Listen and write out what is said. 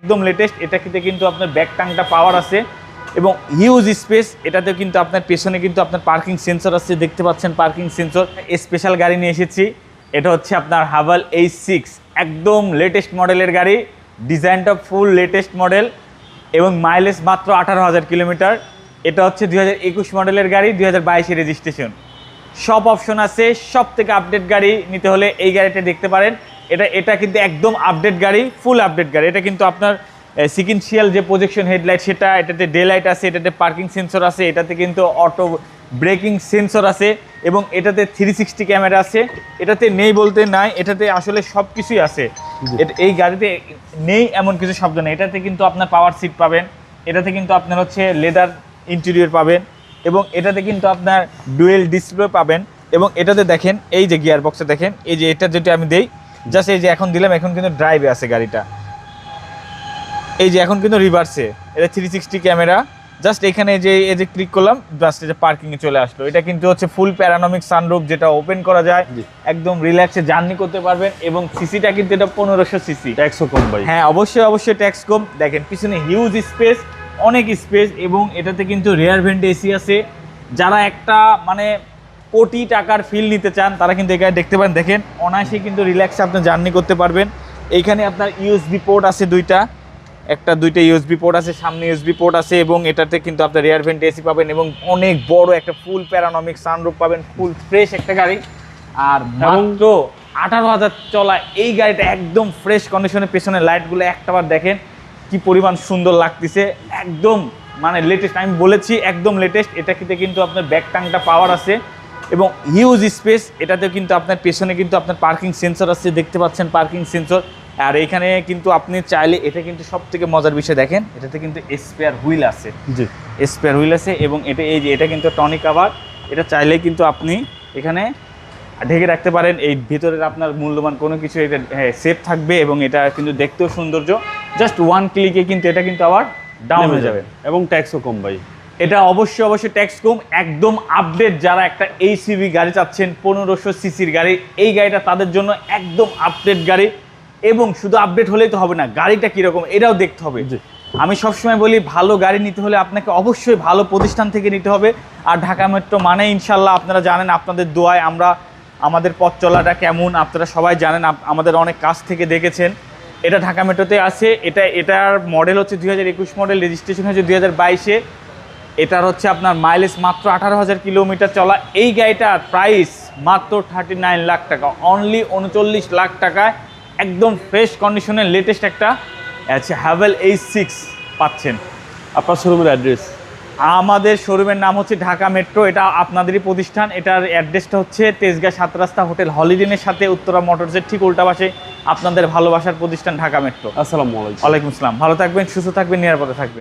একদম লেটেস্ট। এটাতে কিন্তু আপনার ব্যাক টাংটা পাওয়ার আছে এবং হিউজ স্পেস। এটাতে কিন্তু আপনার পেছনে কিন্তু আপনার পার্কিং সেন্সর আছে, দেখতে পাচ্ছেন পার্কিং সেন্সর। স্পেশাল গাড়ি নিয়ে এসেছি, এটা হচ্ছে আপনার হাভাল H6, একদম লেটেস্ট মডেলের গাড়ি, ডিজাইনটা ফুল লেটেস্ট মডেল এবং মাইলেজ মাত্র 18,000 কিলোমিটার। এটা হচ্ছে 2021 মডেলের গাড়ি, 2022 রেজিস্ট্রেশন। সব অপশন আছে, সব থেকে আপডেট গাড়ি নিতে হলে এই গাড়িটা দেখতে পারেন। এটা কিন্তু একদম আপডেট গাড়ি, ফুল আপডেট গাড়ি। এটা কিন্তু আপনার সিকুয়েন্সিয়াল যে প্রজেকশন হেডলাইট সেটা, এটাতে ডে লাইট আছে, এটাতে পার্কিং সেন্সর আছে, এটাতে কিন্তু অটো ব্রেকিং সেন্সর আছে এবং এটাতে 360 ক্যামেরা আছে। এটাতে নেই বলতে নাই, এটাতে আসলে সব কিছুই আছে। এই গাড়িতে নেই এমন কিছু শব্দ নেই। এটাতে কিন্তু আপনার পাওয়ার সিট পাবেন, এটাতে কিন্তু আপনার হচ্ছে লেদার ইন্টেরিয়র পাবেন এবং এটাতে কিন্তু আপনার ডুয়েল ডিসপ্লে পাবেন। এবং এটাতে দেখেন এই যে গিয়ার বক্সে দেখেন, এই যে এটা যেটা আমি দেই জাস্ট এই যে এখন দিলাম, এখন কিন্তু ড্রাইভে আছে গাড়িটা। এই যে এখন কিন্তু রিভার্সে, এটা 360 ক্যামেরা। জাস্ট এখানে যে এই যে ক্লিক করলাম, জাস্ট এই যে পার্কিংয়ে চলে আসলো। এটা কিন্তু হচ্ছে ফুল প্যারানমিক সানরুফ, যেটা ওপেন করা যায়, একদম রিল্যাক্সে জার্নি করতে পারবেন। এবং সিসিটা কিন্তু এটা 1500 সিসি। ট্যাক্সও কম ভাই। হ্যাঁ, অবশ্যই ট্যাক্স কম। দেখেন পিছনে হিউজ স্পেস, অনেক স্পেস এবং এটাতে কিন্তু রেয়ার ভেন্ট এসি আছে। যারা একটা মানে কোটি টাকার ফিল নিতে চান তারা কিন্তু এখানে দেখতে পারেন। দেখেন অনায়াসে কিন্তু রিল্যাক্সে আপনি জার্নি করতে পারবেন। এইখানে আপনার ইউএসবি পোর্ট আছে দুইটা ইউএসবি পোর্ট আছে, সামনে ইউএসবি পোর্ট আছে এবং এটাতে কিন্তু আপনার রেয়ার ভেন্ট এসি পাবেন এবং অনেক বড় একটা ফুল প্যারানমিক সানরুফ পাবেন। ফুল ফ্রেশ একটা গাড়ি। আর মাত্র 18,000 চলা এই গাড়িটা একদম ফ্রেশ কন্ডিশনে। পেছনে লাইটগুলো একটাবার দেখেন কি পরিমাণ সুন্দর লাগতেছে, একদম মানে লেটেস্ট। আমি বলেছি একদম লেটেস্ট। এটাতে কিন্তু আপনার ব্যাক টাংটা পাওয়ার আছে এবং হিউজ স্পেস। এটাতে কিন্তু আপনার পেছনে কিন্তু আপনার পার্কিং সেন্সর আছে, দেখতে পাচ্ছেন পার্কিং সেন্সর। আর এখানে কিন্তু আপনি চাইলে, এটা কিন্তু সব থেকে মজার বিষয় দেখেন, এটাতে কিন্তু স্পেয়ার হুইল আছে। জি, স্পেয়ার হুইল আছে এবং এটা কিন্তু টনিক কাভার। এটা চাইলে কিন্তু আপনি এখানে ঢেকে রাখতে পারেন। এই ভিতরের আপনার মূল্যবান কোনো কিছু এটা সেফ থাকবে এবং এটা কিন্তু দেখতেও সৌন্দর্য। জাস্ট ওয়ান ক্লিকে কিন্তু এটা কিন্তু আবার ডাউন হয়ে যাবে এবং ট্যাক্সও কম ভাই। এটা অবশ্যই ট্যাক্স কম, একদম আপডেট। যারা একটা এইচসিভি গাড়ি চাচ্ছেন, 1500 সিসির গাড়ি, এই গাড়িটা তাদের জন্য একদম আপডেট গাড়ি। এবং শুধু আপডেট হলেই তো হবে না, গাড়িটা কীরকম এটাও দেখতে হবে। আমি সবসময় বলি ভালো গাড়ি নিতে হলে আপনাকে অবশ্যই ভালো প্রতিষ্ঠান থেকে নিতে হবে। আর ঢাকা মেট্রো মানে ইনশাল্লাহ আপনারা জানেন, আপনাদের দোয়ায় আমাদের পথ চলাটা কেমন আপনারা সবাই জানেন, আমাদের অনেক কাছ থেকে দেখেছেন। এটা ঢাকা মেট্রোতে আছে। এটার মডেল হচ্ছে 2021 মডেল, রেজিস্ট্রেশন হয়েছে 2022-এ। এটার হচ্ছে আপনার মাইলেজ মাত্র 18,000 কিলোমিটার চলা। এই গাড়িটার প্রাইস মাত্র 39 লাখ টাকা, অনলি 39 লাখ টাকায় একদম ফ্রেশ কন্ডিশনের লেটেস্ট একটা হাভেল H6 পাচ্ছেন। আপনার শোরুমের অ্যাড্রেস? আমাদের শোরুমের নাম হচ্ছে ঢাকা মেট্রো, এটা আপনাদেরই প্রতিষ্ঠান। এটার অ্যাড্রেসটা হচ্ছে তেজগাঁ 7 রাস্তা হোটেল হলিডেনের সাথে উত্তরা মোটরসের ঠিক উল্টা পাশে আপনাদের ভালোবাসার প্রতিষ্ঠান ঢাকা মেট্রো। আসসালামু আলাইকুম। ওয়ালাইকুম আসসালাম। ভালো থাকবেন, সুস্থ থাকবেন, নিরাপদে থাকবেন।